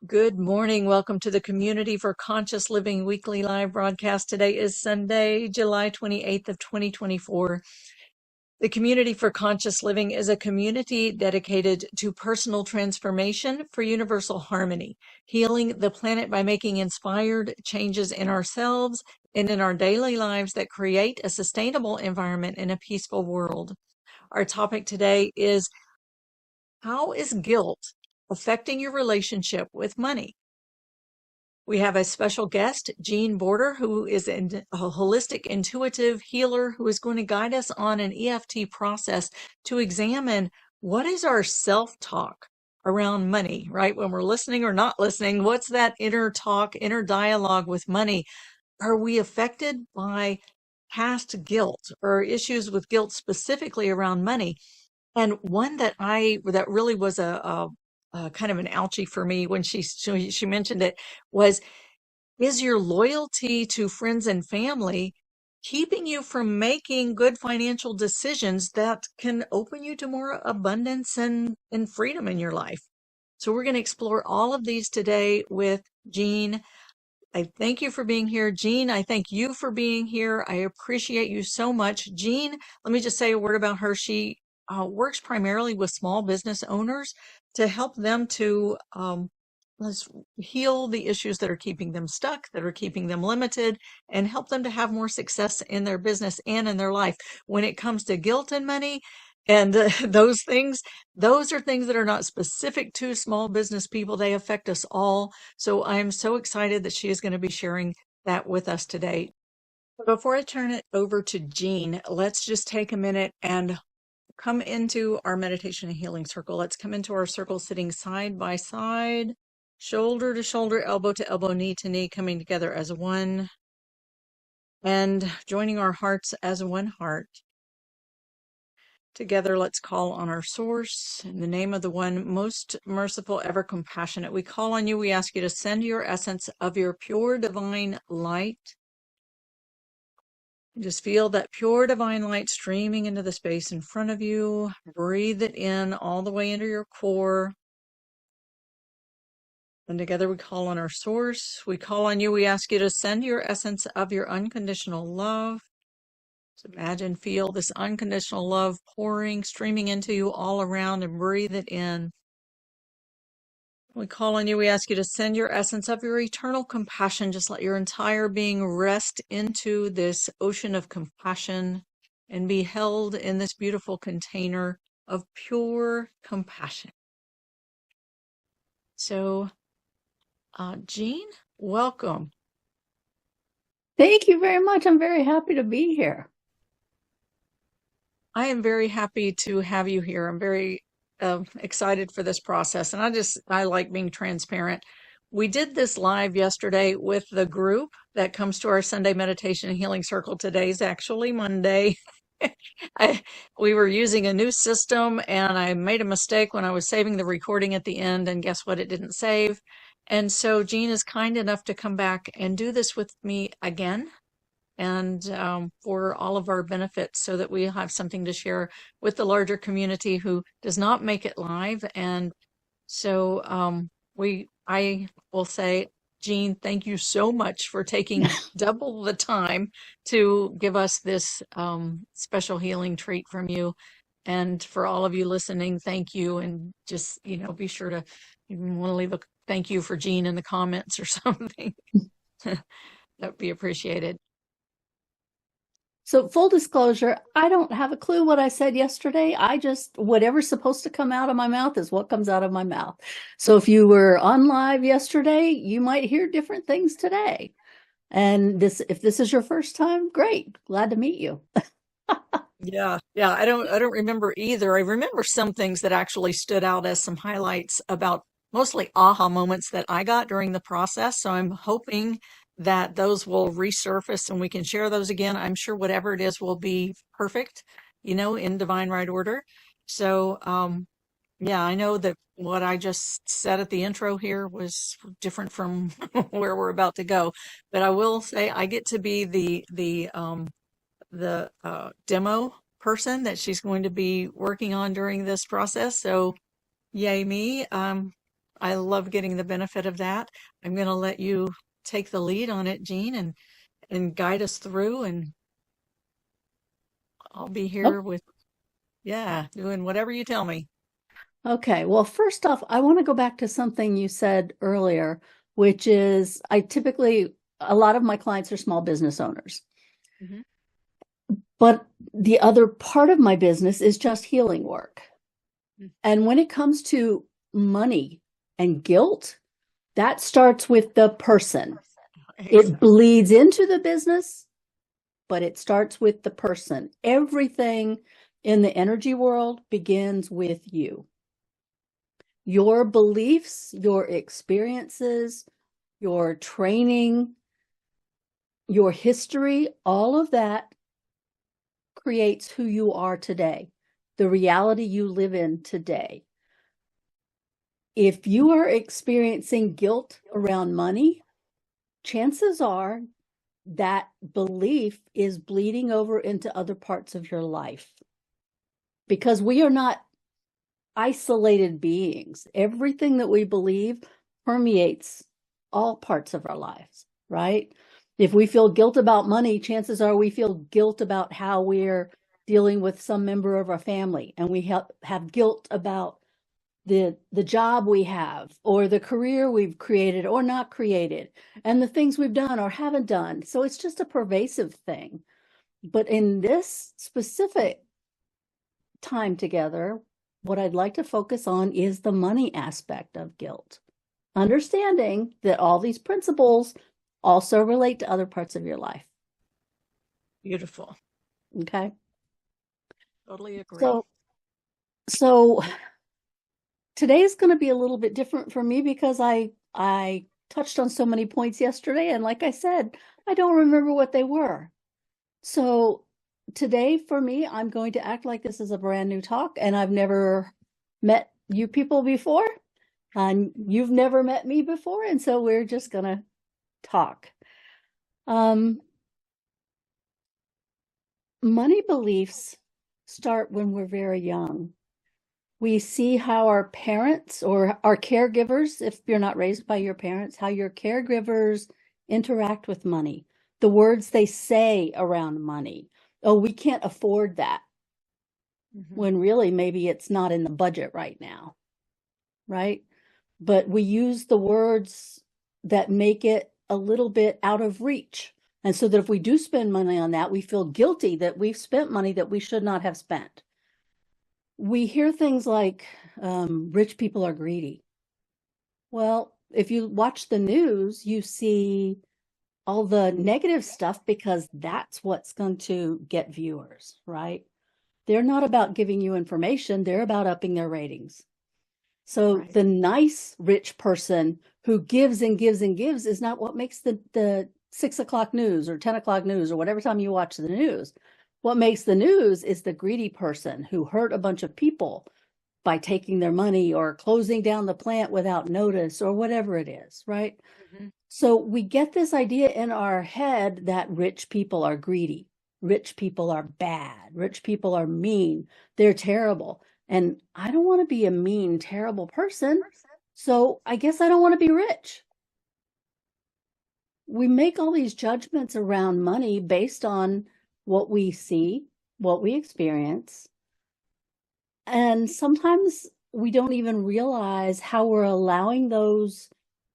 Good morning. Welcome to the Community for Conscious Living weekly live broadcast. Today is Sunday, July 28th of 2024. The Community for Conscious Living is a community dedicated to personal transformation for universal harmony, healing the planet by making inspired changes in ourselves and in our daily lives that create a sustainable environment in a peaceful world. Our topic today is, how is guilt affecting your relationship with money? We have a special guest, Jean Border, who is a holistic intuitive healer who is going to guide us on an EFT process to examine what is our self-talk around money, right? When we're listening or not listening, what's that inner talk, inner dialogue with money? Are we affected by past guilt or issues with guilt specifically around money? And one that really was a kind of an ouchie for me when she mentioned it was, is your loyalty to friends and family keeping you from making good financial decisions that can open you to more abundance and freedom in your life? So we're going to explore all of these today with Jean. I thank you for being here. Jean, I thank you for being here. I appreciate you so much. Jean, let me just say a word about her. She works primarily with small business owners to help them to let's heal the issues that are keeping them stuck, that are keeping them limited, and help them to have more success in their business and in their life. When it comes to guilt and money and those are things that are not specific to small business people. They affect us all. So I'm so excited that she is going to be sharing that with us today. But before I turn it over to Jean, let's just take a minute and come into our meditation and healing circle. Let's come into our circle sitting side by side, shoulder to shoulder, elbow to elbow, knee to knee, coming together as one and joining our hearts as one heart. Together, let's call on our source in the name of the one most merciful, ever compassionate. We call on you. We ask you to send your essence of your pure divine light. Just feel that pure divine light streaming into the space in front of you. Breathe it in all the way into your core. And together we call on our source. We call on you. We ask you to send your essence of your unconditional love. So imagine, feel this unconditional love pouring, streaming into you all around, and breathe it in. We call on you. We ask you to send your essence of your eternal compassion. Just let your entire being rest into this ocean of compassion and be held in this beautiful container of pure compassion. So, Jean, welcome. Thank you very much. I'm very happy to be here. I am very happy to have you here. I'm very excited for this process. And I like being transparent. We did this live yesterday with the group that comes to our Sunday meditation and healing circle. Today's actually Monday. We were using a new system and I made a mistake when I was saving the recording at the end, and guess what? It didn't save. And so Jean is kind enough to come back and do this with me again, and for all of our benefits, so that we have something to share with the larger community who does not make it live. And so I will say, Jean, thank you so much for taking double the time to give us this special healing treat from you. And for all of you listening, thank you. And just, be sure to, you want to leave a thank you for Jean in the comments or something. That would be appreciated. So full disclosure, I don't have a clue what I said yesterday. Whatever's supposed to come out of my mouth is what comes out of my mouth. So if you were on live yesterday, you might hear different things today. And if this is your first time, great. Glad to meet you. Yeah. I don't remember either. I remember some things that actually stood out as some highlights about mostly aha moments that I got during the process. So I'm hoping that those will resurface and we can share those again. I'm sure whatever it is will be perfect, in divine right order. So, yeah, I know that what I just said at the intro here was different from where we're about to go, but I will say I get to be the demo person that she's going to be working on during this process. So yay me. I love getting the benefit of that. I'm going to let you take the lead on it, Jean, and guide us through, and I'll be Oh, here with, yeah, doing whatever you tell me. okay. Well, first off, I want to go back to something you said earlier, which is a lot of my clients are small business owners. Mhm. But the other part of my business is just healing work. Mm. And when it comes to money and guilt, that starts with the person. It Exactly. bleeds into the business, but it starts with the person. Everything in the energy world begins with you. Your beliefs, your experiences, your training, your history, all of that creates who you are today, the reality you live in today. If you are experiencing guilt around money, chances are that belief is bleeding over into other parts of your life, because we are not isolated beings. Everything that we believe permeates all parts of our lives, right? If we feel guilt about money, chances are we feel guilt about how we're dealing with some member of our family, and we have guilt about the job we have, or the career we've created or not created, and the things we've done or haven't done. So it's just a pervasive thing. But in this specific time together, what I'd like to focus on is the money aspect of guilt, understanding that all these principles also relate to other parts of your life. Beautiful. Okay. Totally agree. So today is going to be a little bit different for me, because I touched on so many points yesterday, and like I said, I don't remember what they were. So today for me, I'm going to act like this is a brand new talk, and I've never met you people before, and you've never met me before, and so we're just going to talk. Money beliefs start when we're very young. We see how our parents or our caregivers, if you're not raised by your parents, how your caregivers interact with money, the words they say around money. Oh, we can't afford that, when really maybe it's not in the budget right now, right? But we use the words that make it a little bit out of reach. And so that if we do spend money on that, we feel guilty that we've spent money that we should not have spent. We hear things like rich people are greedy. Well, if you watch the news, you see all the negative stuff, because that's what's going to get viewers, right? They're not about giving you information, they're about upping their ratings. So Right. the nice rich person who gives and gives and gives is not what makes the 6 o'clock news or 10 o'clock news or whatever time you watch the news. What makes the news is the greedy person who hurt a bunch of people by taking their money or closing down the plant without notice or whatever it is, right? Mhm. So we get this idea in our head that rich people are greedy, rich people are bad, rich people are mean, they're terrible. And I don't want to be a mean, terrible person. So I guess I don't want to be rich. We make all these judgments around money based on what we see, what we experience. And sometimes we don't even realize how we're allowing those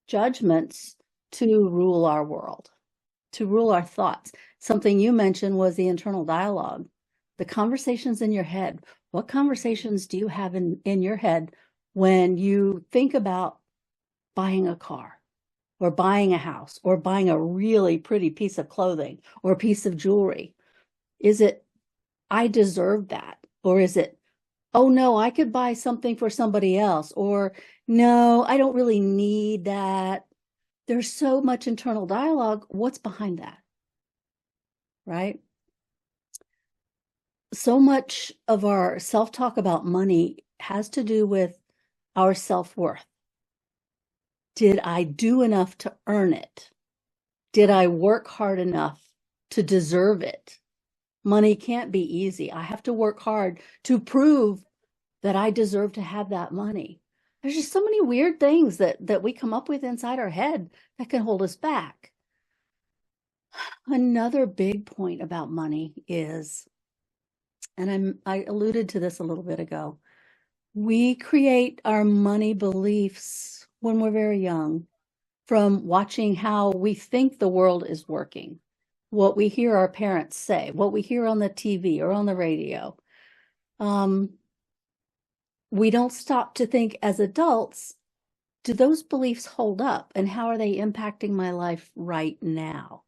judgments to rule our world, to rule our thoughts. Something you mentioned was the internal dialogue, the conversations in your head. What conversations do you have in your head when you think about buying a car or buying a house or buying a really pretty piece of clothing or a piece of jewelry? Is it, I deserve that? Or is it, oh no, I could buy something for somebody else? Or no, I don't really need that. There's so much internal dialogue. What's behind that? Right? So much of our self-talk about money has to do with our self-worth. Did I do enough to earn it? Did I work hard enough to deserve it? Money can't be easy. I have to work hard to prove that I deserve to have that money. There's just so many weird things that we come up with inside our head that can hold us back. Another big point about money is, and I alluded to this a little bit ago, we create our money beliefs when we're very young from watching how we think the world is working, what we hear our parents say, what we hear on the TV or on the radio. We don't stop to think as adults, do those beliefs hold up and how are they impacting my life right now?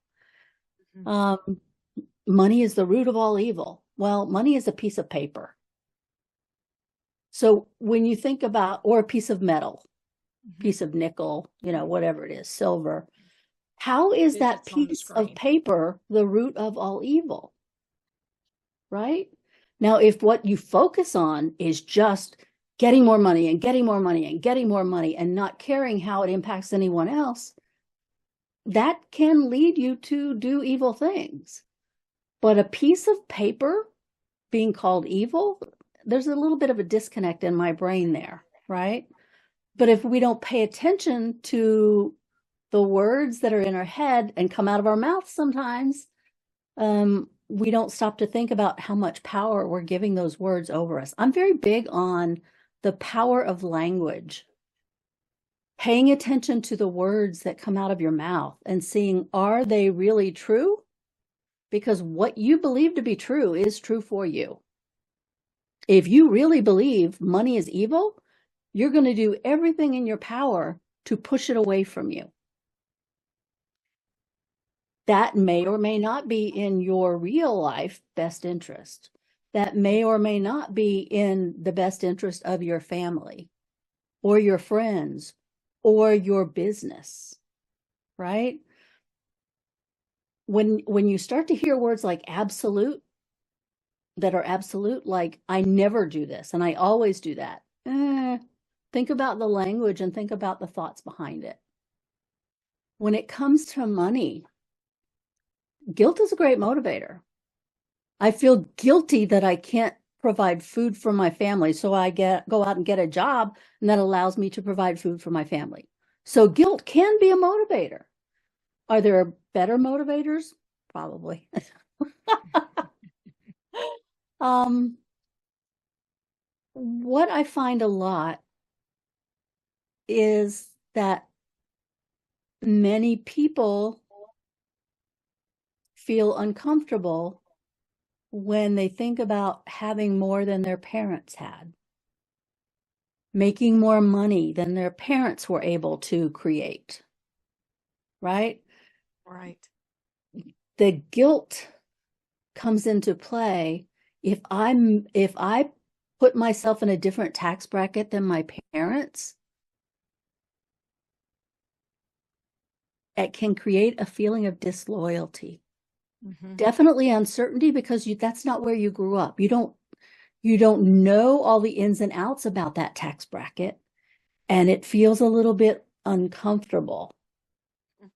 Money is the root of all evil. Well, money is a piece of paper. So when you think about, or a piece of metal, piece of nickel, whatever it is, silver, how is that piece of paper the root of all evil? Right? Now, if what you focus on is just getting more money and getting more money and getting more money and not caring how it impacts anyone else, that can lead you to do evil things. But a piece of paper being called evil, there's a little bit of a disconnect in my brain there, right? But if we don't pay attention to the words that are in our head and come out of our mouth sometimes, we don't stop to think about how much power we're giving those words over us. I'm very big on the power of language, paying attention to the words that come out of your mouth and seeing, are they really true? Because what you believe to be true is true for you. If you really believe money is evil, you're going to do everything in your power to push it away from you. That may or may not be in your real life best interest. That may or may not be in the best interest of your family or your friends or your business, right? When you start to hear words like absolute, that are absolute, like I never do this and I always do that, think about the language and think about the thoughts behind it. When it comes to money, guilt is a great motivator. I feel guilty that I can't provide food for my family, so I go out and get a job, and that allows me to provide food for my family. So guilt can be a motivator. Are there better motivators? Probably. What I find a lot is that many people feel uncomfortable when they think about having more than their parents had, making more money than their parents were able to create, right? Right. The guilt comes into play if I put myself in a different tax bracket than my parents. It can create a feeling of disloyalty. Definitely uncertainty, because that's not where you grew up. You don't know all the ins and outs about that tax bracket, and it feels a little bit uncomfortable.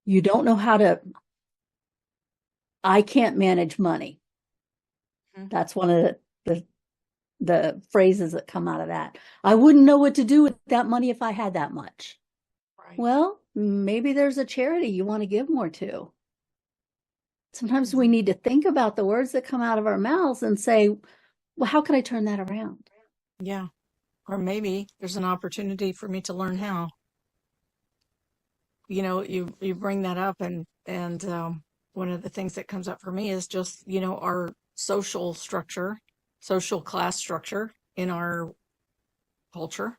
You don't know I can't manage money. That's one of the phrases that come out of that. I wouldn't know what to do with that money if I had that much. Right. Well, maybe there's a charity you want to give more to. Sometimes we need to think about the words that come out of our mouths and say, well, how can I turn that around? Yeah. Or maybe there's an opportunity for me to learn how. You bring that up, and one of the things that comes up for me is just, our social class structure in our culture.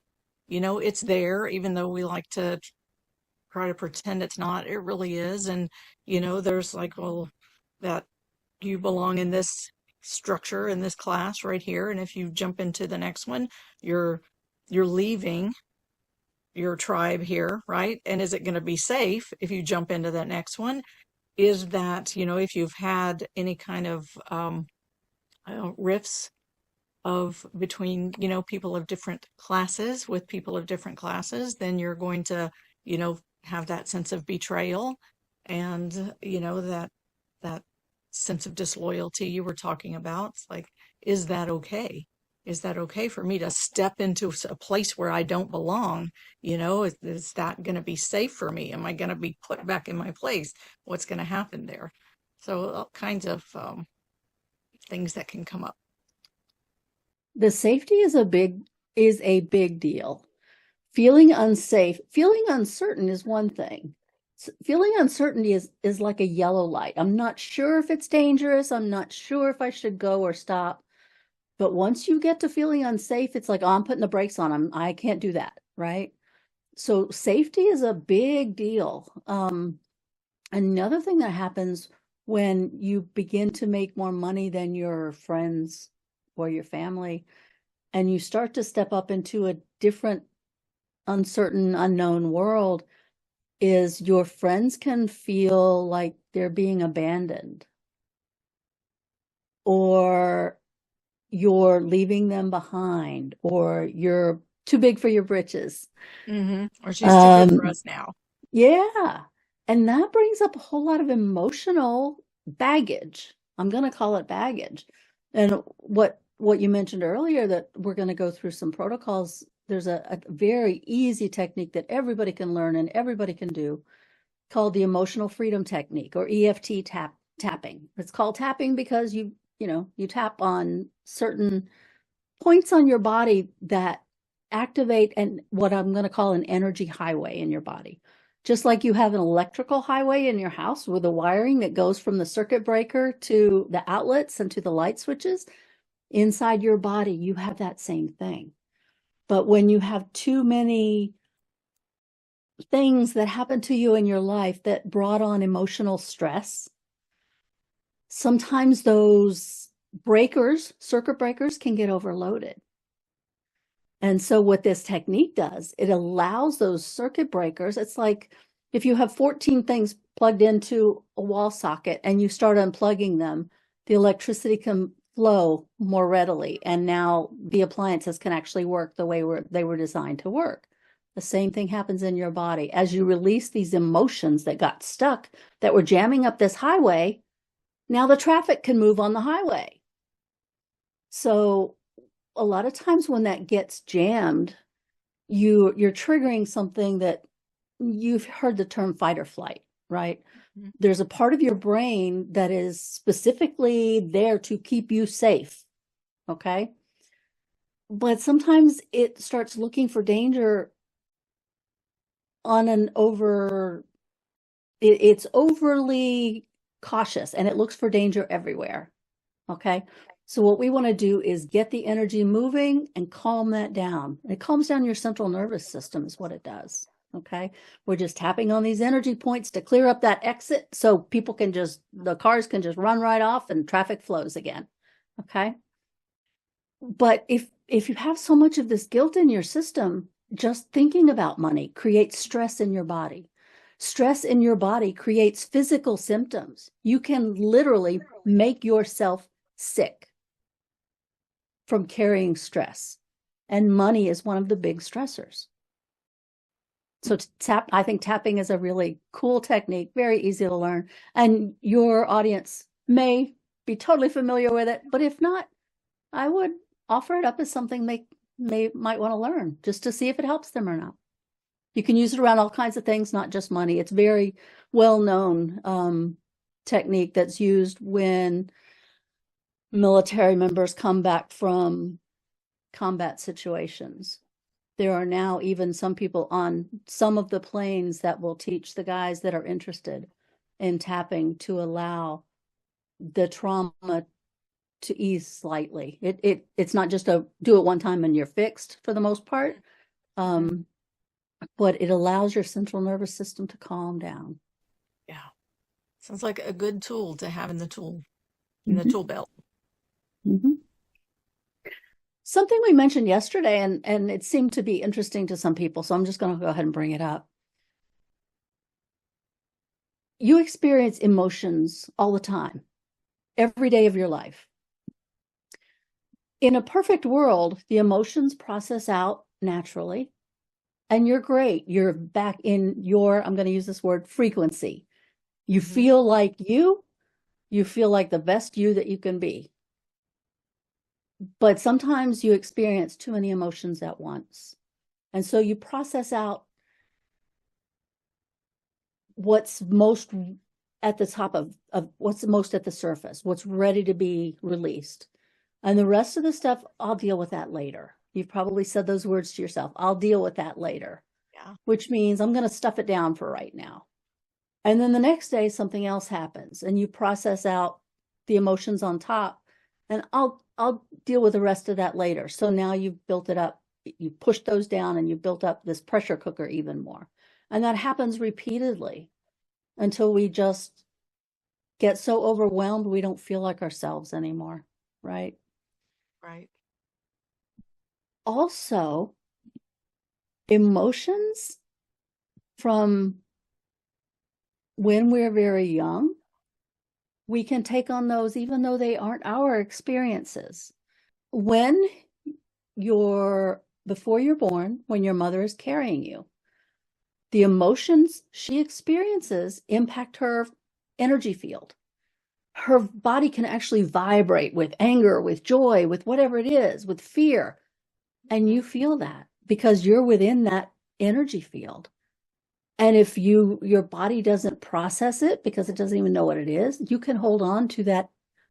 It's there, even though we like to try to pretend it's not, it really is. And, there's like, well, that you belong in this structure, in this class right here. And if you jump into the next one, you're leaving your tribe here, right? And is it going to be safe if you jump into that next one? Is that, if you've had any kind of rifts between, people of different classes with people of different classes, then you're going to, have that sense of betrayal and, that sense of disloyalty you were talking about. It's like, is that okay? is that okay for me to step into a place where I don't belong? Is that going to be safe for me? Am I going to be put back in my place? What's going to happen there? So all kinds of things that can come up. The safety is a big deal. Feeling unsafe, feeling uncertain is one thing. Feeling uncertainty is like a yellow light. I'm not sure if it's dangerous. I'm not sure if I should go or stop. But once you get to feeling unsafe, it's like, oh, I'm putting the brakes on. I can't do that, right? So safety is a big deal. Another thing that happens when you begin to make more money than your friends or your family, and you start to step up into a different, uncertain, unknown world, is your friends can feel like they're being abandoned, or you're leaving them behind, or you're too big for your britches. Or she's too good for us now. Yeah. And that brings up a whole lot of emotional baggage. I'm going to call it baggage. And what you mentioned earlier, that we're going to go through some protocols. There's a very easy technique that everybody can learn and everybody can do, called the emotional freedom technique, or EFT tapping. It's called tapping because you tap on certain points on your body that activate what I'm going to call an energy highway in your body. Just like you have an electrical highway in your house with a wiring that goes from the circuit breaker to the outlets and to the light switches, inside your body, you have that same thing. But when you have too many things that happened to you in your life that brought on emotional stress, sometimes those circuit breakers, can get overloaded. And so what this technique does, it allows those circuit breakers. It's like if you have 14 things plugged into a wall socket and you start unplugging them, the electricity can flow more readily. And now the appliances can actually work the way they were designed to work. The same thing happens in your body. As you release these emotions that got stuck, that were jamming up this highway, now the traffic can move on the highway. So a lot of times when that gets jammed, you're triggering something that you've heard the term fight or flight, right? Mm-hmm. There's a part of your brain that is specifically there to keep you safe. Okay. But sometimes it starts looking for danger on it's overly cautious, and it looks for danger everywhere. Okay. So what we want to do is get the energy moving and calm that down. It calms down your central nervous system is what it does. Okay. We're just tapping on these energy points to clear up that exit so the cars can just run right off and traffic flows again. Okay. But if you have so much of this guilt in your system, just thinking about money creates stress in your body. Stress in your body creates physical symptoms. You can literally make yourself sick from carrying stress. And money is one of the big stressors. So I think tapping is a really cool technique, very easy to learn. And your audience may be totally familiar with it, but if not, I would offer it up as something they might want to learn, just to see if it helps them or not. You can use it around all kinds of things, not just money. It's very well-known technique that's used when military members come back from combat situations. There are now even some people on some of the planes that will teach the guys that are interested in tapping to allow the trauma to ease slightly. It's not just do it one time and you're fixed for the most part, but it allows your central nervous system to calm down. Yeah, sounds like a good tool to have in the tool belt. Mm-hmm. Something we mentioned yesterday, and it seemed to be interesting to some people, so I'm just going to go ahead and bring it up. You experience emotions all the time, every day of your life. In a perfect world, the emotions process out naturally, and you're great. You're back in your, I'm going to use this word, frequency. You feel like you feel like the best you that you can be. But sometimes you experience too many emotions at once. And so you process out what's most at the top of what's most at the surface, what's ready to be released. And the rest of the stuff, I'll deal with that later. You've probably said those words to yourself. I'll deal with that later, Yeah. which means I'm going to stuff it down for right now. And then the next day, something else happens and you process out the emotions on top, and I'll deal with the rest of that later. So now you've built it up. You pushed those down and you built up this pressure cooker even more. And that happens repeatedly until we just get so overwhelmed we don't feel like ourselves anymore, right? Right. Also, emotions from when we're very young, we can take on those even though they aren't our experiences. When before you're born, when your mother is carrying you, the emotions she experiences impact her energy field. Her body can actually vibrate with anger, with joy, with whatever it is, with fear. And you feel that because you're within that energy field. And if your body doesn't process it because it doesn't even know what it is, you can hold on to that.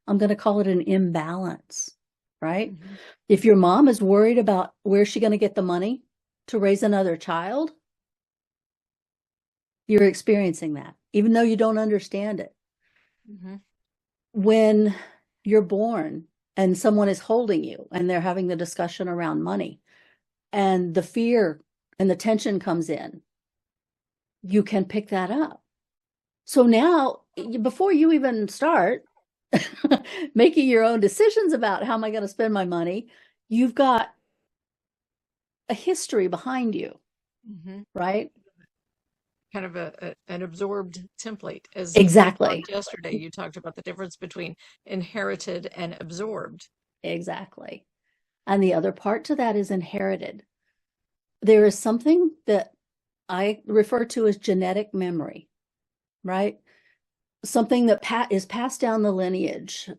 I'm going to call it an imbalance, right? Mm-hmm. If your mom is worried about where's she going to get the money to raise another child, you're experiencing that, even though you don't understand it. Mm-hmm. When you're born and someone is holding you and they're having the discussion around money and the fear and the tension comes in, you can pick that up. So now, before you even start making your own decisions about how am I going to spend my money, you've got a history behind you, Mm-hmm. right? Kind of an absorbed template. As we Exactly. talked yesterday, you talked about the difference between inherited and absorbed. Exactly. And the other part to that is inherited. There is something that I refer to as genetic memory, right? Something that is passed down the lineage.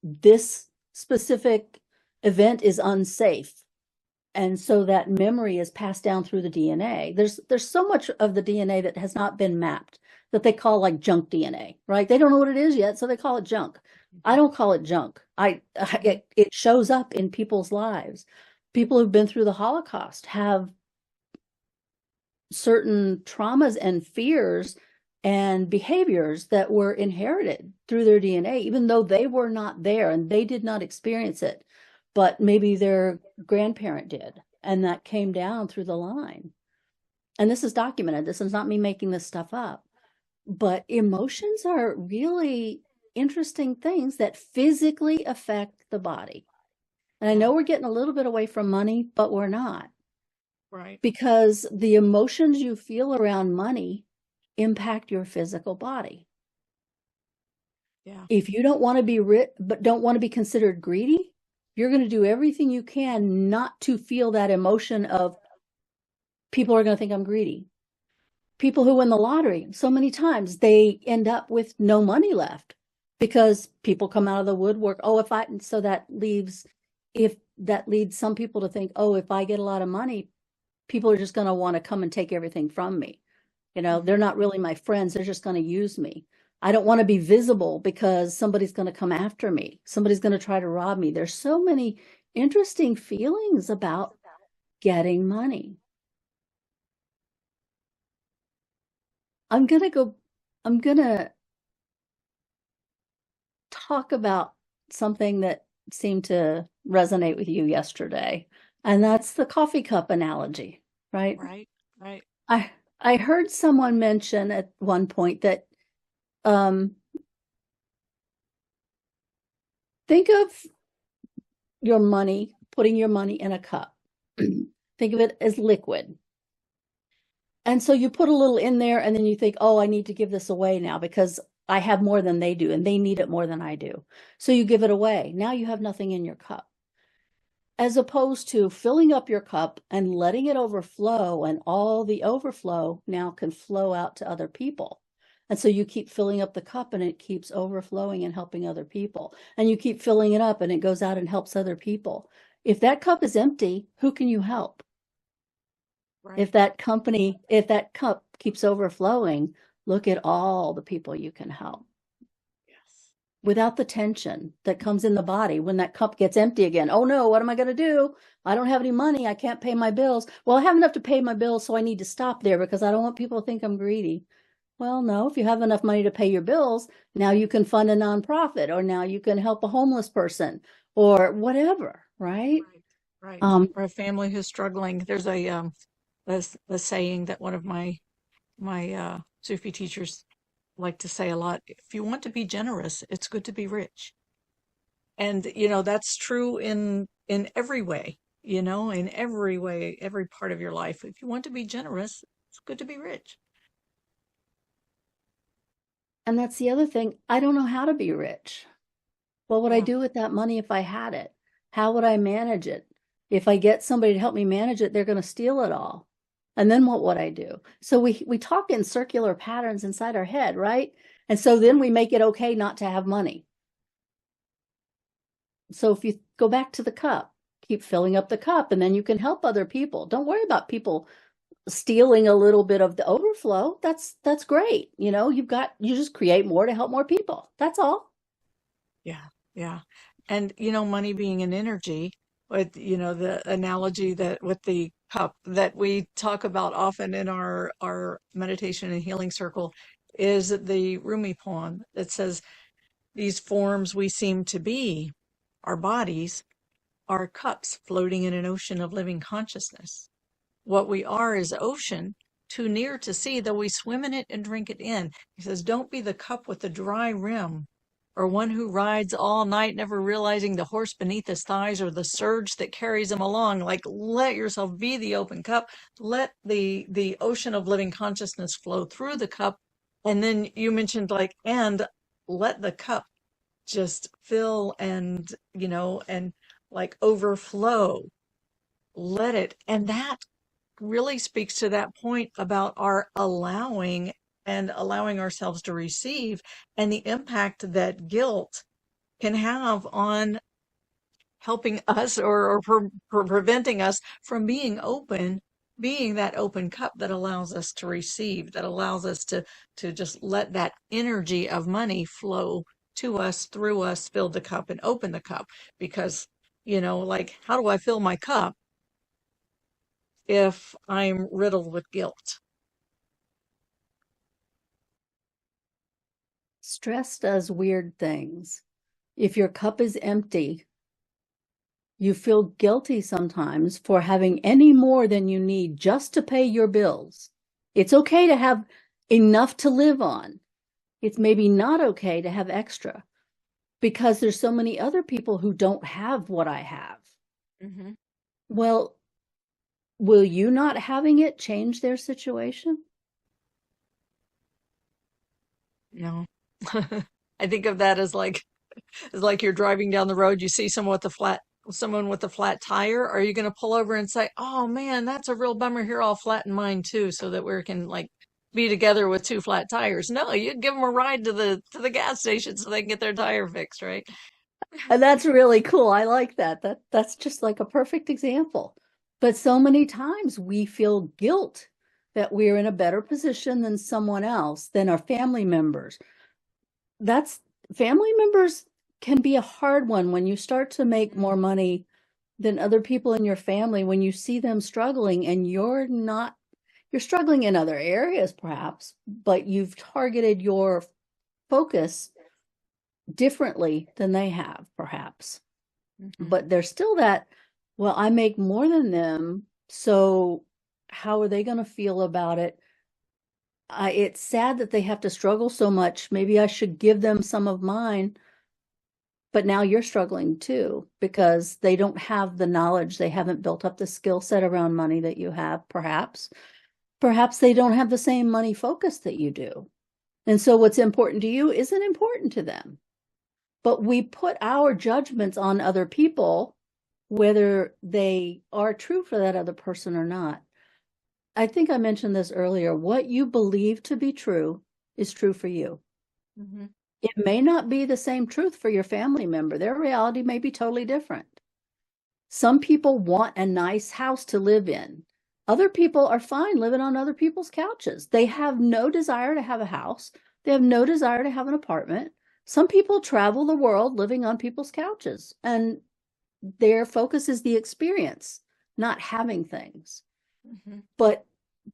This specific event is unsafe. And so that memory is passed down through the DNA. There's so much of the DNA that has not been mapped that they call like junk DNA, right? They don't know what it is yet, so they call it junk. I don't call it junk. It shows up in people's lives. People who've been through the Holocaust have certain traumas and fears and behaviors that were inherited through their DNA, even though they were not there and they did not experience it, but maybe their grandparent did, and that came down through the line. And this is documented. This is not me making this stuff up. But emotions are really interesting things that physically affect the body. And I know we're getting a little bit away from money, but we're not. Right. Because the emotions you feel around money impact your physical body. Yeah. If you don't want to be rich, but don't want to be considered greedy, you're going to do everything you can not to feel that emotion of people are going to think I'm greedy. People who win the lottery, so many times they end up with no money left because people come out of the woodwork. If that leads some people to think, oh, if I get a lot of money, people are just going to want to come and take everything from me. They're not really my friends. They're just going to use me. I don't want to be visible because somebody's going to come after me. Somebody's going to try to rob me. There's so many interesting feelings about getting money. I'm going to talk about something that seemed to resonate with you yesterday, and that's the coffee cup analogy, right? Right. Right. I heard someone mention at one point that um, think of putting your money in a cup. Think of it as liquid. And so you put a little in there and then you think, oh, I need to give this away now because I have more than they do and they need it more than I do. So you give it away. Now you have nothing in your cup. As opposed to filling up your cup and letting it overflow, and all the overflow now can flow out to other people. And so you keep filling up the cup and it keeps overflowing and helping other people. And you keep filling it up and it goes out and helps other people. If that cup is empty, who can you help? Right. If that cup keeps overflowing, look at all the people you can help Yes. without the tension that comes in the body when that cup gets empty again. Oh no, what am I going to do? I don't have any money. I can't pay my bills. Well, I have enough to pay my bills, so I need to stop there because I don't want people to think I'm greedy. Well, no, if you have enough money to pay your bills, now you can fund a nonprofit, or now you can help a homeless person or whatever, right? Right. Um, For a family who's struggling, there's a saying that one of my Sufi teachers like to say a lot. If you want to be generous, it's good to be rich. And that's true in every way, in every way, every part of your life. If you want to be generous, it's good to be rich. and that's the other thing. I don't know how to be rich. What would I Yeah. do with that money if I had it? How would I manage it? If I get somebody to help me manage it, they're going to steal it all. And then what would I do? So we talk in circular patterns inside our head, right? And so then we make it okay not to have money. So if you go back to the cup, keep filling up the cup, and then you can help other people. Don't worry about people stealing a little bit of the overflow. That's great. You just create more to help more people. That's all. Yeah, yeah. And money being an energy, with the analogy that with the cup that we talk about often in our meditation and healing circle is the Rumi poem that says these forms we seem to be, our bodies, are cups floating in an ocean of living consciousness. What we are is ocean, too near to see, though we swim in it and drink it in. He says, don't be the cup with the dry rim, or one who rides all night, never realizing the horse beneath his thighs or the surge that carries him along. Like, let yourself be the open cup. Let the ocean of living consciousness flow through the cup. And then you mentioned and let the cup just fill and like overflow. Let it. And that really speaks to that point about our allowing and allowing ourselves to receive and the impact that guilt can have on helping us or preventing us from being open, being that open cup that allows us to receive, that allows us to just let that energy of money flow to us, through us, fill the cup and open the cup. Because, like, how do I fill my cup if I'm riddled with guilt? Stress does weird things. If your cup is empty, you feel guilty sometimes for having any more than you need just to pay your bills. It's okay to have enough to live on. It's maybe not okay to have extra because there's so many other people who don't have what I have. Mm-hmm. Well, will you not having it change their situation? No. I think of that as like you're driving down the road, you see someone with a flat tire. Are you going to pull over and say, "Oh man, that's a real bummer. Here, I'll flatten mine too, so that we can like be together with two flat tires"? No, you give them a ride to the gas station so they can get their tire fixed, right? And that's really cool. I like that. That's just like a perfect example. But so many times we feel guilt that we're in a better position than someone else, than our family members. That's Family members can be a hard one when you start to make more money than other people in your family, when you see them struggling and you're not, you're struggling in other areas perhaps, but you've targeted your focus differently than they have perhaps. Mm-hmm. But there's still that, well, I make more than them, so how are they going to feel about it? It's sad that they have to struggle so much. Maybe I should give them some of mine, but now you're struggling too because they don't have the knowledge. They haven't built up the skill set around money that you have, perhaps. Perhaps they don't have the same money focus that you do. And so what's important to you isn't important to them. But we put our judgments on other people, whether they are true for that other person or not. I think I mentioned this earlier. What you believe to be true is true for you. Mm-hmm. It may not be the same truth for your family member. Their reality may be totally different. Some people want a nice house to live in. Other people are fine living on other people's couches. They have no desire to have a house. They have no desire to have an apartment. Some people travel the world living on people's couches, and their focus is the experience, not having things. Mm-hmm. But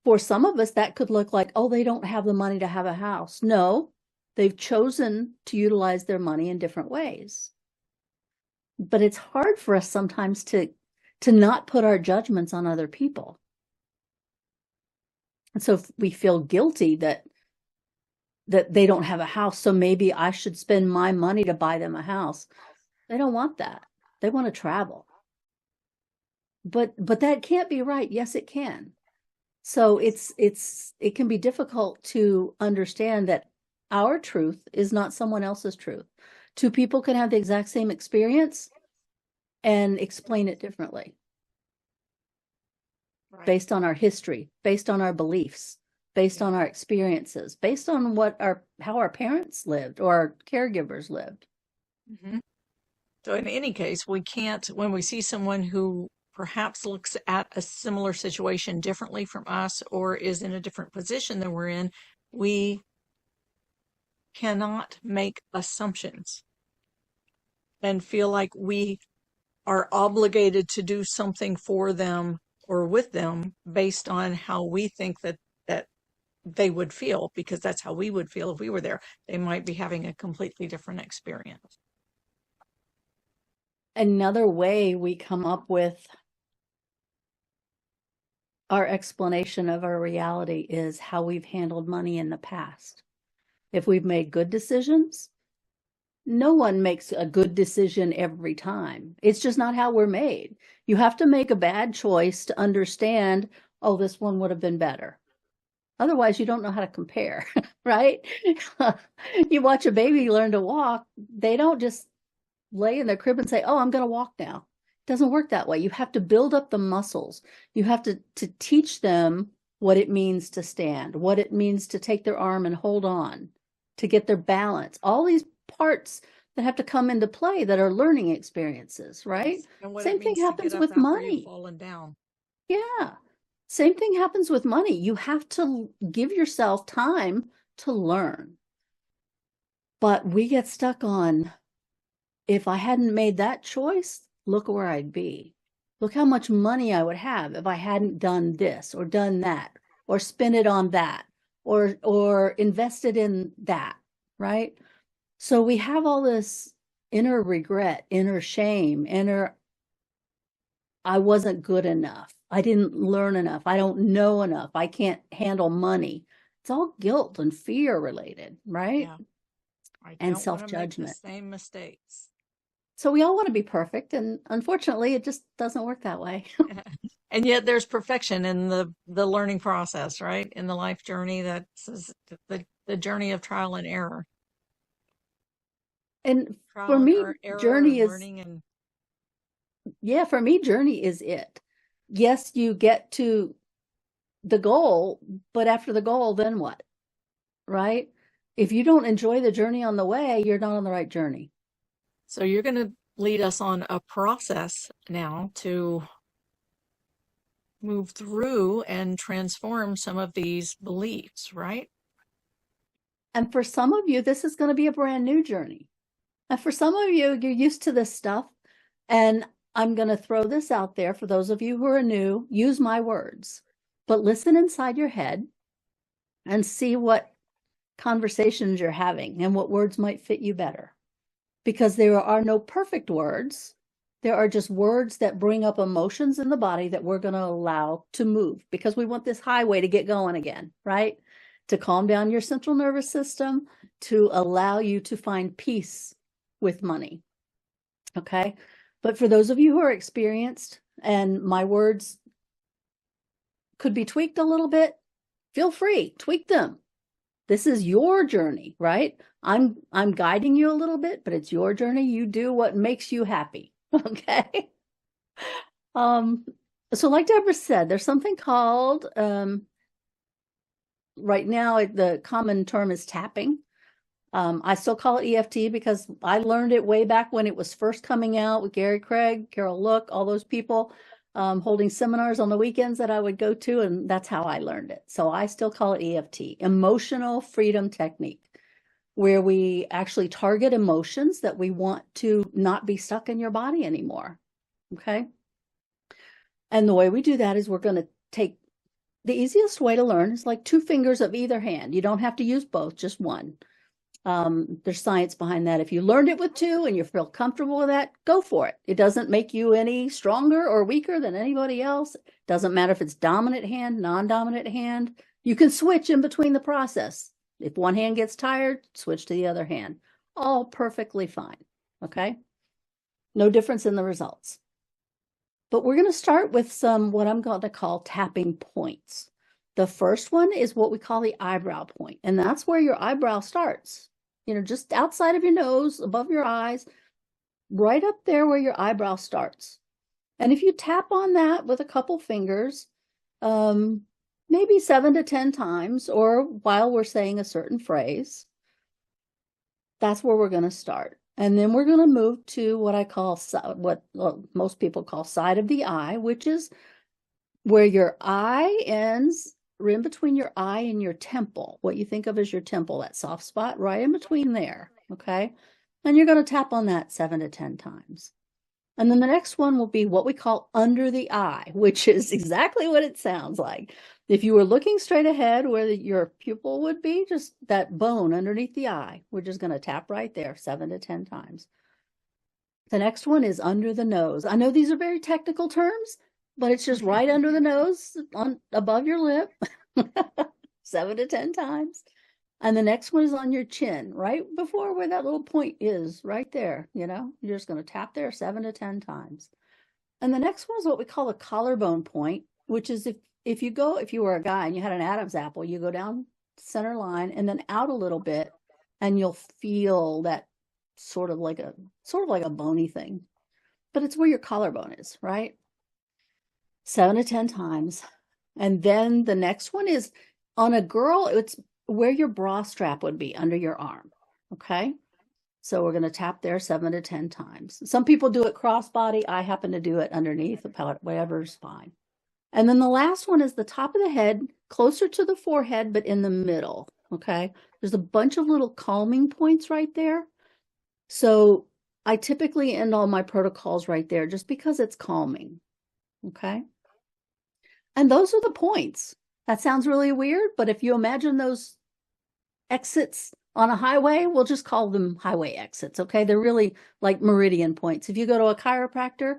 for some of us, that could look like, oh, they don't have the money to have a house. No, they've chosen to utilize their money in different ways. But it's hard for us sometimes to not put our judgments on other people. And so if we feel guilty that they don't have a house, so maybe I should spend my money to buy them a house. They don't want that. They want to travel. But that can't be right. Yes, it can. So it can be difficult to understand that our truth is not someone else's truth. Two people can have the exact same experience and explain it differently. Right. Based on our history, based on our beliefs, based on our experiences, based on how our parents lived or our caregivers lived. Mm-hmm. So in any case, we can't, when we see someone who perhaps looks at a similar situation differently from us or is in a different position than we're in, we cannot make assumptions and feel like we are obligated to do something for them or with them based on how we think that they would feel, because that's how we would feel if we were there. They might be having a completely different experience. Another way we come up with our explanation of our reality is how we've handled money in the past. If we've made good decisions, no one makes a good decision every time. It's just not how we're made. You have to make a bad choice to understand, oh, this one would have been better. Otherwise, you don't know how to compare, right? You watch a baby learn to walk, they don't just lay in their crib and say, oh, I'm going to walk now. It doesn't work that way. You have to build up the muscles. You have to teach them what it means to stand, what it means to take their arm and hold on, to get their balance. All these parts that have to come into play that are learning experiences, right? Yes. And what it Same thing means to get happens up with after you've money. fallen down. Yeah. Same thing happens with money. You have to give yourself time to learn. But we get stuck on, if I hadn't made that choice, look where I'd be. Look how much money I would have if I hadn't done this or done that or spent it on that or invested in that, right? So we have all this inner regret, inner shame, inner I wasn't good enough. I didn't learn enough. I don't know enough. I can't handle money. It's all guilt and fear related, right? Yeah. I And don't want to make the self-judgment. same mistakes. So we all want to be perfect, and unfortunately, it just doesn't work that way. And yet there's perfection in the learning process, right? In the life journey, that's the journey of trial and error. And for Trial and me, error journey and is, learning and yeah, for me, journey is it. Yes, you get to the goal, but after the goal, then what? Right? If you don't enjoy the journey on the way, you're not on the right journey. so you're going to lead us on a process now to move through and transform some of these beliefs, right? And for some of you, this is going to be a brand new journey. And for some of you, you're used to this stuff. And I'm going to throw this out there for those of you who are new, use my words, but listen inside your head and see what conversations you're having and what words might fit you better. Because there are no perfect words. There are just words that bring up emotions in the body that we're going to allow to move, because we want this highway to get going again, right? To calm down your central nervous system, to allow you to find peace with money. Okay. But for those of you who are experienced and my words could be tweaked a little bit, feel free, tweak them. This is your journey, right? I'm guiding you a little bit, but it's your journey. You do what makes you happy. Okay. So like Deborah said, there's something called right now, the common term is tapping. I still call it EFT because I learned it way back when it was first coming out with Gary Craig, Carol Look, all those people holding seminars on the weekends that I would go to, and that's how I learned it. So I still call it EFT, Emotional Freedom Technique, where we actually target emotions that we want to not be stuck in your body anymore. Okay. And the way we do that is we're going to take the easiest way to learn is like 2 fingers of either hand. You don't have to use both, just one. There's science behind that. If you learned it with 2 and you feel comfortable with that, go for it. It doesn't make you any stronger or weaker than anybody else. It doesn't matter if it's dominant hand, non-dominant hand. You can switch in between the process. If one hand gets tired, switch to the other hand. All perfectly fine. Okay? No difference in the results. But we're going to start with some what I'm going to call tapping points. The first one is what we call the eyebrow point, and that's where your eyebrow starts. You know, just outside of your nose, above your eyes, right up there where your eyebrow starts. And if you tap on that with a couple fingers, maybe 7 to 10 times, or while we're saying a certain phrase, that's where we're going to start. And then we're going to move to what I call, what most people call side of the eye, which is where your eye ends, in between your eye and your temple, what you think of as your temple, that soft spot right in between there, okay? And you're going to tap on that 7 to 10 times. And then the next one will be what we call under the eye, which is exactly what it sounds like. If you were looking straight ahead where your pupil would be, just that bone underneath the eye, we're just going to tap right there 7 to 10 times. The next one is under the nose. I know these are very technical terms, but it's just right under the nose, above your lip, 7 to 10 times. And the next one is on your chin, right before where that little point is, right there. You know, you're just going to tap there 7 to 10 times. And the next one is what we call a collarbone point, which is if you were a guy and you had an Adam's apple, you go down center line and then out a little bit, and you'll feel that sort of like a bony thing, but it's where your collarbone is, right? 7 to 10 times. And then the next one is on a girl, it's where your bra strap would be under your arm. Okay. So we're going to tap there 7 to 10 times. Some people do it crossbody. I happen to do it underneath, whatever's fine. And then the last one is the top of the head, closer to the forehead, but in the middle. Okay. There's a bunch of little calming points right there. So I typically end all my protocols right there just because it's calming. Okay. And those are the points. That sounds really weird, but if you imagine those exits on a highway, we'll just call them highway exits. Okay. They're really like meridian points. If you go to a chiropractor,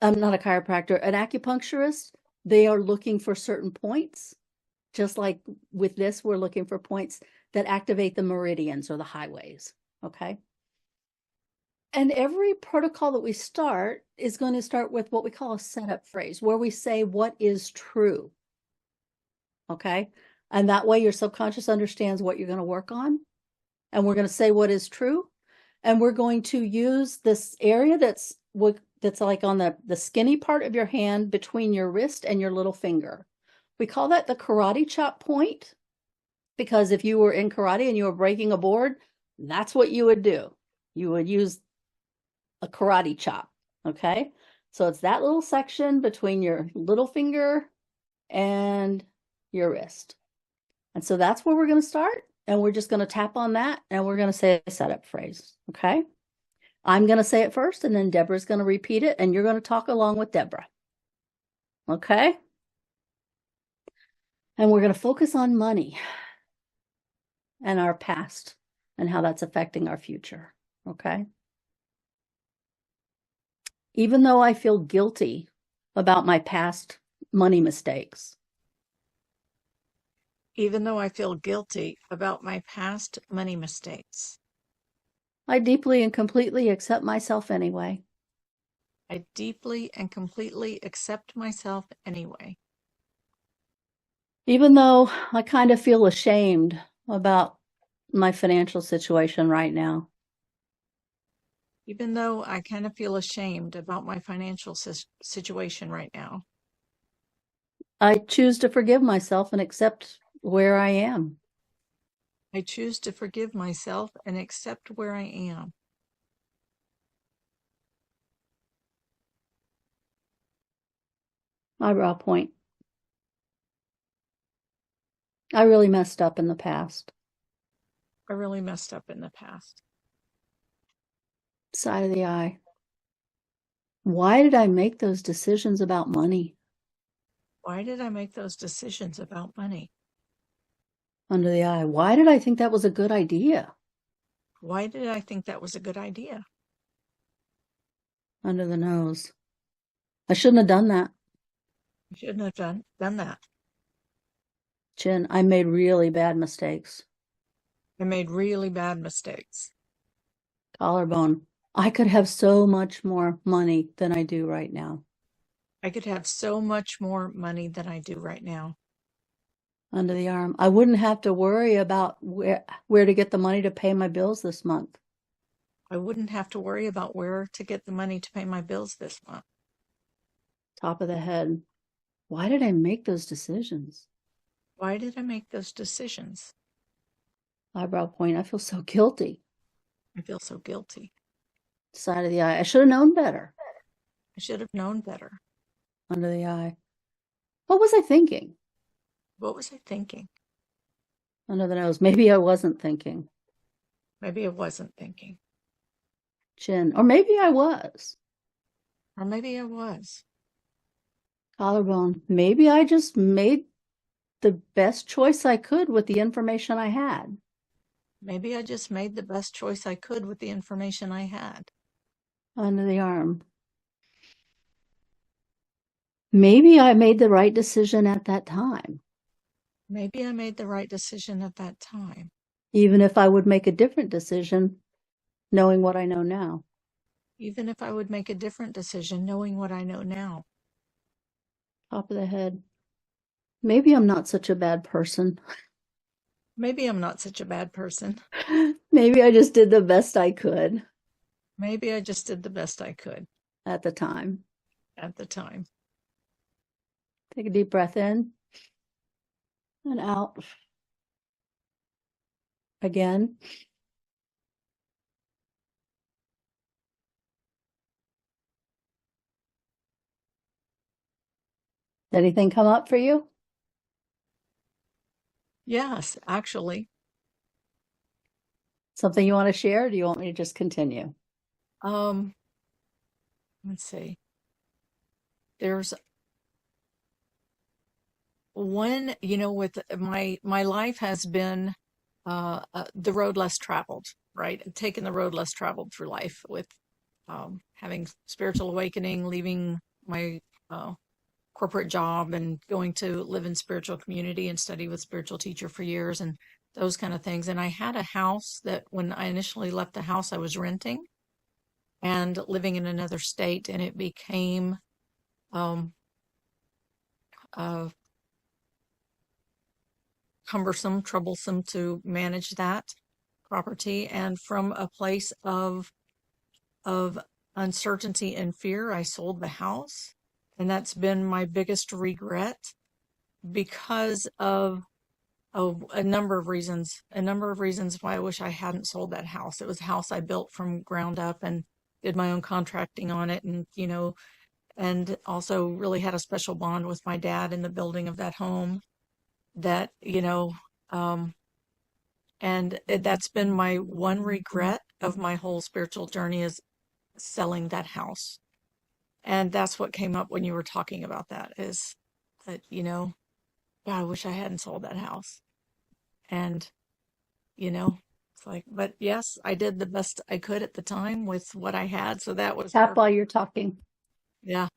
not a chiropractor, an acupuncturist, they are looking for certain points. Just like with this, we're looking for points that activate the meridians or the highways. Okay. And every protocol that we start is going to start with what we call a setup phrase, where we say what is true. Okay. And that way your subconscious understands what you're going to work on. And we're going to say what is true. And we're going to use this area that's like on the skinny part of your hand between your wrist and your little finger. We call that the karate chop point, because if you were in karate and you were breaking a board, that's what you would do. You would use a karate chop. Okay. So it's that little section between your little finger and your wrist. And so that's where we're going to start. And we're just going to tap on that and we're going to say a setup phrase. Okay. I'm going to say it first and then Deborah's going to repeat it and you're going to talk along with Deborah. Okay. And we're going to focus on money and our past and how that's affecting our future. Okay. Even though I feel guilty about my past money mistakes. Even though I feel guilty about my past money mistakes. I deeply and completely accept myself anyway. I deeply and completely accept myself anyway. Even though I kind of feel ashamed about my financial situation right now. Even though I kind of feel ashamed about my financial situation right now. I choose to forgive myself and accept where I am. I choose to forgive myself and accept where I am. Eyebrow point. I really messed up in the past. I really messed up in the past. Side of the eye. Why did I make those decisions about money? Why did I make those decisions about money? Under the eye. Why did I think that was a good idea? Why did I think that was a good idea? Under the nose. I shouldn't have done that. I shouldn't have done that. Chin. I made really bad mistakes. I made really bad mistakes. Collarbone. I could have so much more money than I do right now. I could have so much more money than I do right now. Under the arm. I wouldn't have to worry about where to get the money to pay my bills this month. I wouldn't have to worry about where to get the money to pay my bills this month. Top of the head. Why did I make those decisions? Why did I make those decisions? Eyebrow point. I feel so guilty. I feel so guilty. Side of the eye. I should have known better. I should have known better. Under the eye. What was I thinking? What was I thinking? Under the nose. Maybe I wasn't thinking. Maybe I wasn't thinking. Chin. Or maybe I was. Or maybe I was. Collarbone. Maybe I just made the best choice I could with the information I had. Maybe I just made the best choice I could with the information I had. Under the arm. Maybe I made the right decision at that time. Maybe I made the right decision at that time. Even if I would make a different decision, knowing what I know now. Even if I would make a different decision, knowing what I know now. Top of the head. Maybe I'm not such a bad person. Maybe I'm not such a bad person. Maybe I just did the best I could. Maybe I just did the best I could. At the time. At the time. Take a deep breath in. And out. Again. Did anything come up for you? Yes, actually. Something you want to share? Or do you want me to just continue? Let's see. There's one, with my life has been the road less traveled, right? Taking the road less traveled through life with having spiritual awakening, leaving my corporate job and going to live in spiritual community and study with spiritual teacher for years and those kind of things. And I had a house that when I initially left the house, I was renting and living in another state, and it became cumbersome, troublesome to manage that property. And from a place of uncertainty and fear, I sold the house. And that's been my biggest regret because of a number of reasons why I wish I hadn't sold that house. It was a house I built from ground up and did my own contracting on it, and and also really had a special bond with my dad in the building of that home that that's been my one regret of my whole spiritual journey, is selling that house. And that's what came up when you were talking about that, is that God, I wish I hadn't sold that house. And it's like, but yes, I did the best I could at the time with what I had, so that was Tap while you're talking. yeah.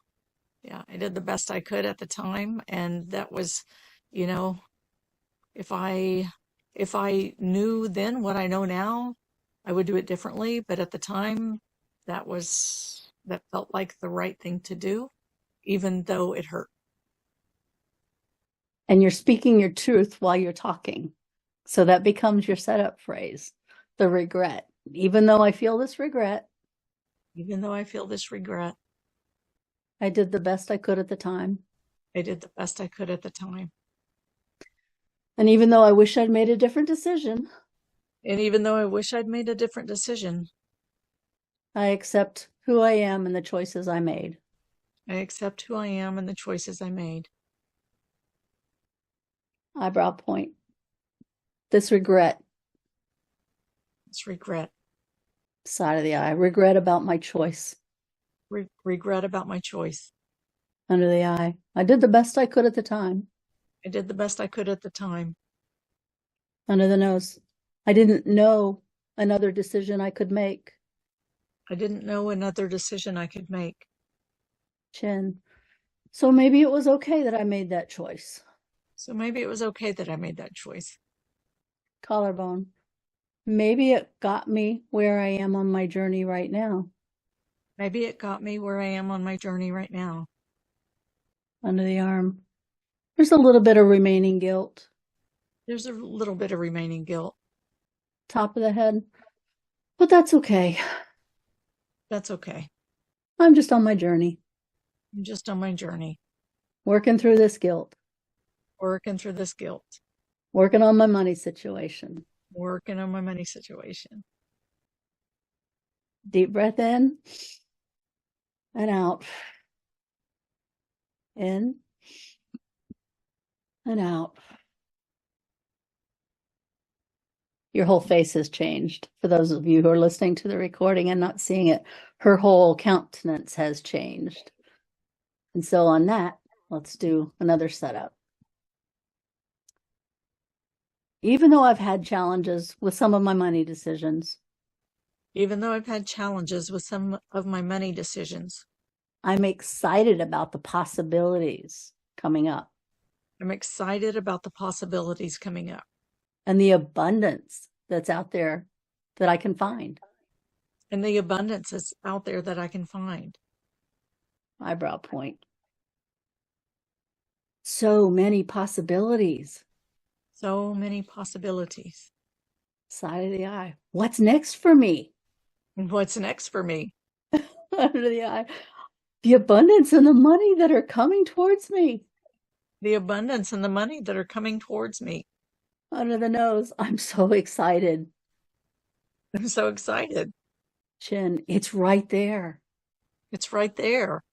I did the best I could at the time, and that was, if I knew then what I know now, I would do it differently. But at the time, that felt like the right thing to do, even though it hurt. And you're speaking your truth while you're talking. So that becomes your setup phrase, the regret. Even though I feel this regret. Even though I feel this regret. I did the best I could at the time. I did the best I could at the time. And even though I wish I'd made a different decision, And even though I wish I'd made a different decision, I accept who I am and the choices I made. I accept who I am and the choices I made. Eyebrow point. This regret. It's regret. Side of the eye. Regret about my choice. Regret about my choice. Under the eye. I did the best I could at the time. I did the best I could at the time. Under the nose. I didn't know another decision I could make. I didn't know another decision I could make. Chin. So maybe it was okay that I made that choice. So maybe it was okay that I made that choice. Collarbone. Maybe it got me where I am on my journey right now. Maybe it got me where I am on my journey right now. Under the arm. There's a little bit of remaining guilt. There's a little bit of remaining guilt. Top of the head. But that's okay. That's okay. I'm just on my journey. I'm just on my journey. Working through this guilt. Working through this guilt. Working on my money situation. Working on my money situation. Deep breath in and out. In and out. Your whole face has changed. For those of you who are listening to the recording and not seeing it, her whole countenance has changed. And so on that, let's do another setup. Even though I've had challenges with some of my money decisions, even though I've had challenges with some of my money decisions, I'm excited about the possibilities coming up. I'm excited about the possibilities coming up. And the abundance that's out there that I can find. And the abundance that's out there that I can find. Eyebrow point. So many possibilities. So many possibilities. Side of the eye. What's next for me? What's next for me? Under the eye. The abundance and the money that are coming towards me. The abundance and the money that are coming towards me. Under the nose. I'm so excited. I'm so excited. Chin. It's right there. It's right there.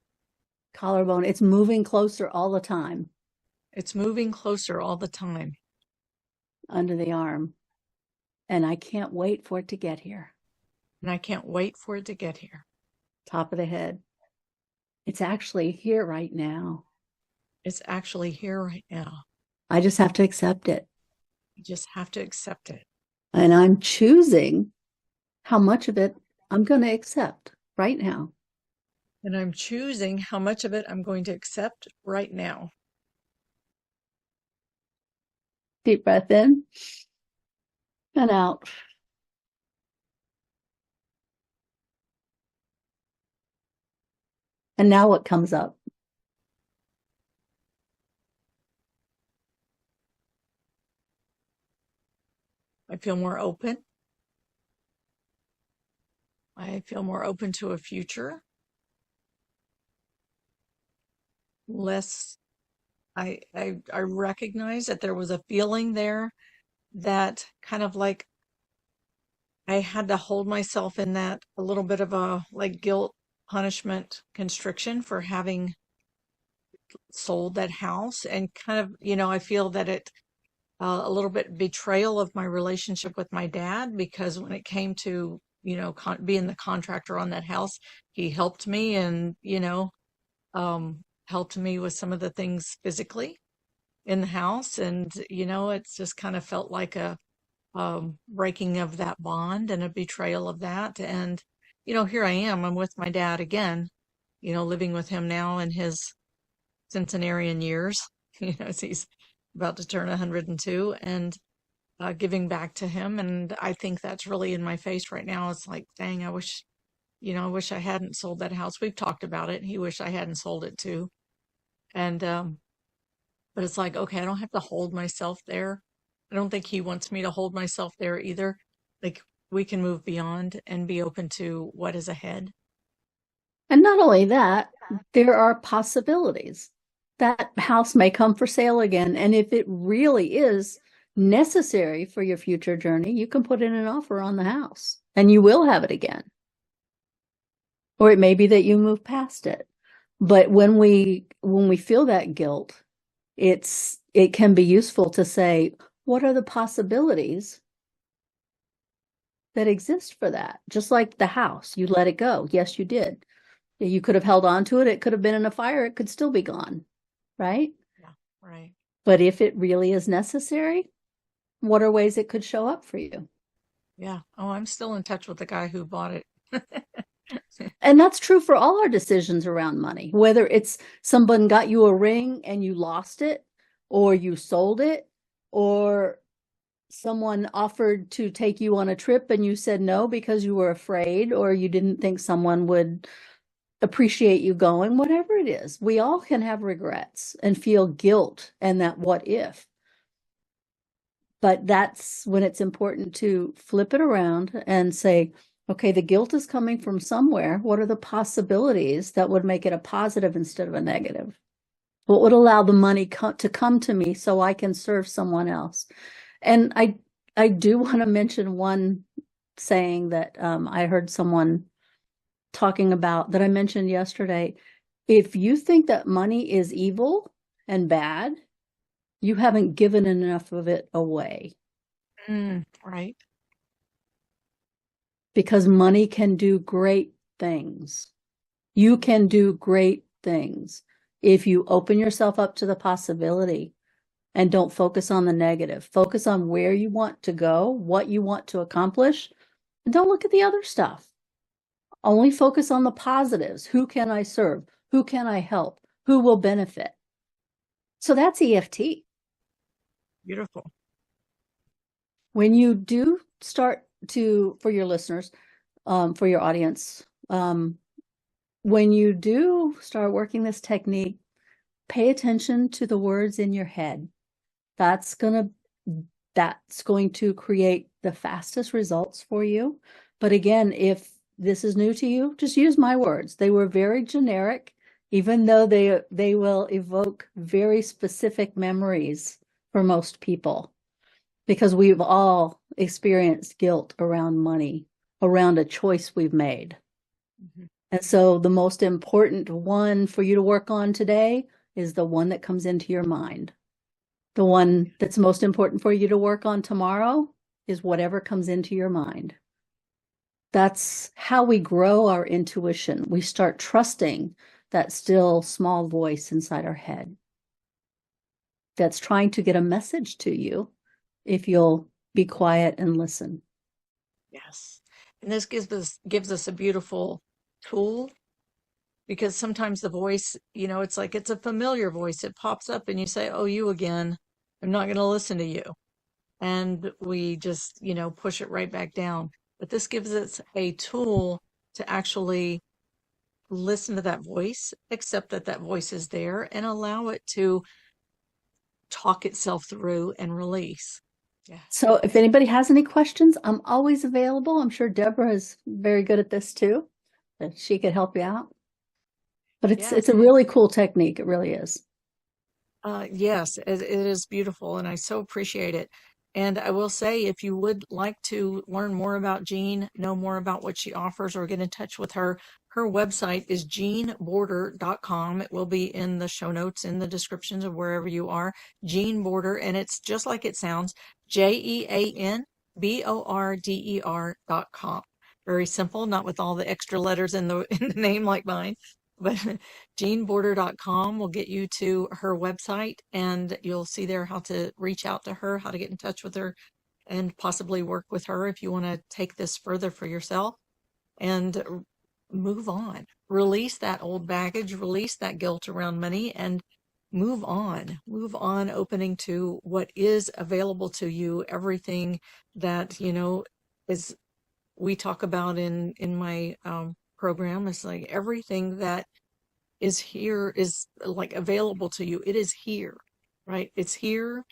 Collarbone. It's moving closer all the time. It's moving closer all the time. Under the arm. And I can't wait for it to get here. And I can't wait for it to get here. Top of the head. It's actually here right now. It's actually here right now. I just have to accept it. You just have to accept it. And I'm choosing how much of it I'm going to accept right now. And I'm choosing how much of it I'm going to accept right now. Deep breath in and out. And now what comes up? I feel more open. I feel more open to a future. Less, I recognize that there was a feeling there that kind of like I had to hold myself in that a little bit of a like guilt, punishment, constriction for having sold that house, and kind of, I feel that it a little bit betrayal of my relationship with my dad, because when it came to, being the contractor on that house, he helped me and, helped me with some of the things physically in the house. And, it's just kind of felt like a breaking of that bond and a betrayal of that. And, here I am, I'm with my dad again, living with him now in his centenarian years, as he's about to turn 102, and giving back to him. And I think that's really in my face right now. It's like, dang, I wish I hadn't sold that house. We've talked about it. He wished I hadn't sold it too. And, but it's like, okay, I don't have to hold myself there. I don't think he wants me to hold myself there either. Like, we can move beyond and be open to what is ahead. And not only that, there are possibilities. That house may come for sale again. And if it really is necessary for your future journey, you can put in an offer on the house and you will have it again. Or it may be that you move past it. But when we feel that guilt, it can be useful to say, what are the possibilities that exist for that? Just like the house, you let it go. Yes, you did. You could have held on to it. It could have been in a fire. It could still be gone, right? Yeah, right. But if it really is necessary, what are ways it could show up for you? Yeah. Oh, I'm still in touch with the guy who bought it. And that's true for all our decisions around money, whether it's someone got you a ring and you lost it, or you sold it, or someone offered to take you on a trip and you said no because you were afraid or you didn't think someone would appreciate you going, whatever it is. We all can have regrets and feel guilt and that what if. But that's when it's important to flip it around and say, okay, the guilt is coming from somewhere. What are the possibilities that would make it a positive instead of a negative? What would allow the money to come to me so I can serve someone else? And I do want to mention one saying that I heard someone talking about that I mentioned yesterday. If you think that money is evil and bad, you haven't given enough of it away. Right. Because money can do great things. You can do great things if you open yourself up to the possibility and don't focus on the negative. Focus on where you want to go, what you want to accomplish, and don't look at the other stuff. Only focus on the positives. Who can I serve? Who can I help? Who will benefit? So that's EFT. Beautiful. When you do start to, for your listeners, for your audience, when you do start working this technique, pay attention to the words in your head. That's going to create the fastest results for you. But again, if this is new to you, just use my words. They were very generic, even though they will evoke very specific memories for most people, because we've all experienced guilt around money, around a choice we've made. Mm-hmm. And so the most important one for you to work on today is the one that comes into your mind. The one that's most important for you to work on tomorrow is whatever comes into your mind. That's how we grow our intuition. We start trusting that still small voice inside our head that's trying to get a message to you if you'll be quiet and listen. Yes. And this gives us a beautiful tool, because sometimes the voice, it's like it's a familiar voice. It pops up and you say, "Oh, you again. I'm not going to listen to you." And we just, push it right back down. But this gives us a tool to actually listen to that voice, accept that that voice is there, and allow it to talk itself through and release. Yeah. So if anybody has any questions, I'm always available. I'm sure Deborah is very good at this too, that she could help you out. But it's a really cool technique. It really is. Yes, it is beautiful, and I so appreciate it. And I will say, if you would like to learn more about Jean, know more about what she offers, or get in touch with her, her website is jeanborder.com. It will be in the show notes, in the descriptions of wherever you are. Jean Border, and it's just like it sounds, JeanBorder.com. Very simple, not with all the extra letters in the name like mine. But jeanborder.com will get you to her website, and you'll see there how to reach out to her, how to get in touch with her, and possibly work with her if you want to take this further for yourself and move on. Release that old baggage, release that guilt around money, and move on. Move on, opening to what is available to you, everything that, is we talk about in my program. It's like everything that is here is like available to you. It is here, right? It's here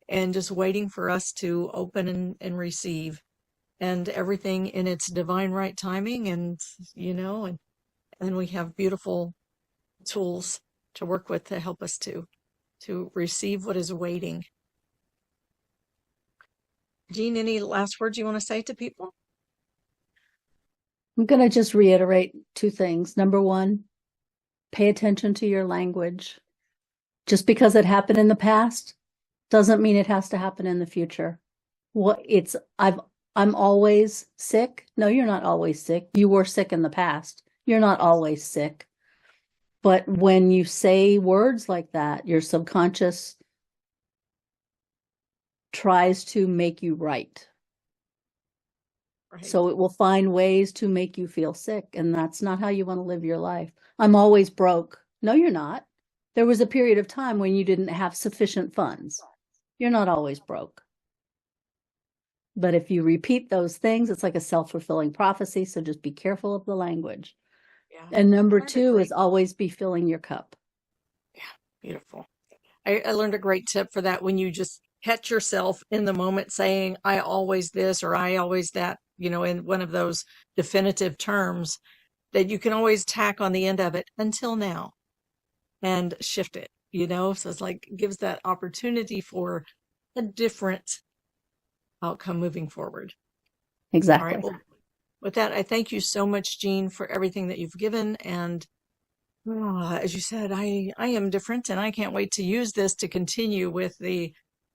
and just waiting for us to open and receive, and everything in its divine right timing. And, and we have beautiful tools to work with to help us to receive what is waiting. Jean, any last words you want to say to people? I'm going to just reiterate two things. Number one, pay attention to your language. Just because it happened in the past doesn't mean it has to happen in the future. I'm always sick. No, you're not always sick. You were sick in the past. You're not always sick. But when you say words like that, your subconscious tries to make you right. Right. So it will find ways to make you feel sick. And that's not how you want to live your life. I'm always broke. No, you're not. There was a period of time when you didn't have sufficient funds. You're not always broke. But if you repeat those things, it's like a self-fulfilling prophecy. So just be careful of the language. Yeah. And number two is always be filling your cup. Yeah, beautiful. I learned a great tip for that when you just catch yourself in the moment saying, I always this or I always that, in one of those definitive terms, that you can always tack on the end of it until now and shift it, So it's like gives that opportunity for a different outcome moving forward. Exactly. All right. Well, with that, I thank you so much, Jean, for everything that you've given. And as you said, I am different and I can't wait to use this to continue with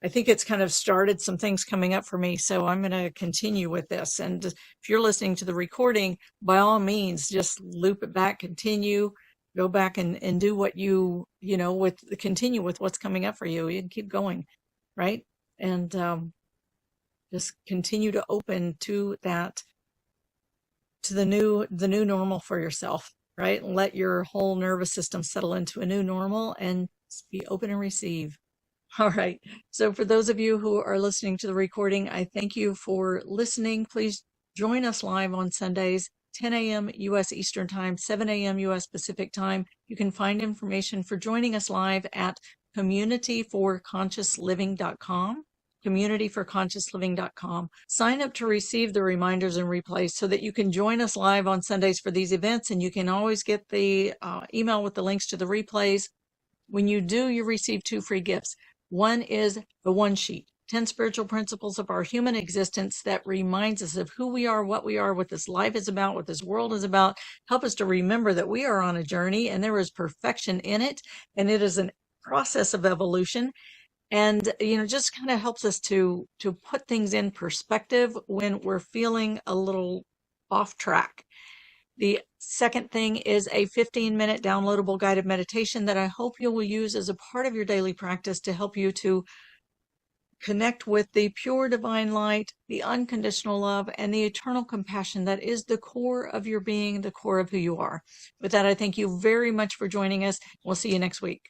I think it's kind of started some things coming up for me. So I'm going to continue with this. And if you're listening to the recording, by all means, just loop it back, continue, go back and do what continue with what's coming up for you and keep going. Right. And just continue to open to that, to the new normal for yourself. Right? Let your whole nervous system settle into a new normal and be open and receive. All right. So for those of you who are listening to the recording, I thank you for listening. Please join us live on Sundays, 10 a.m. U.S. Eastern Time, 7 a.m. U.S. Pacific Time. You can find information for joining us live at communityforconsciousliving.com. communityforconsciousliving.com. Sign up to receive the reminders and replays so that you can join us live on Sundays for these events, and you can always get the email with the links to the replays. When you do, you receive 2 free gifts. One is the one sheet, 10 spiritual principles of our human existence that reminds us of who we are, what this life is about, what this world is about. Help us to remember that we are on a journey and there is perfection in it, and it is a process of evolution. And just kind of helps us to put things in perspective when we're feeling a little off track. The second thing is a 15-minute downloadable guided meditation that I hope you will use as a part of your daily practice to help you to connect with the pure divine light, the unconditional love, and the eternal compassion that is the core of your being, the core of who you are. With that, I thank you very much for joining us. We'll see you next week.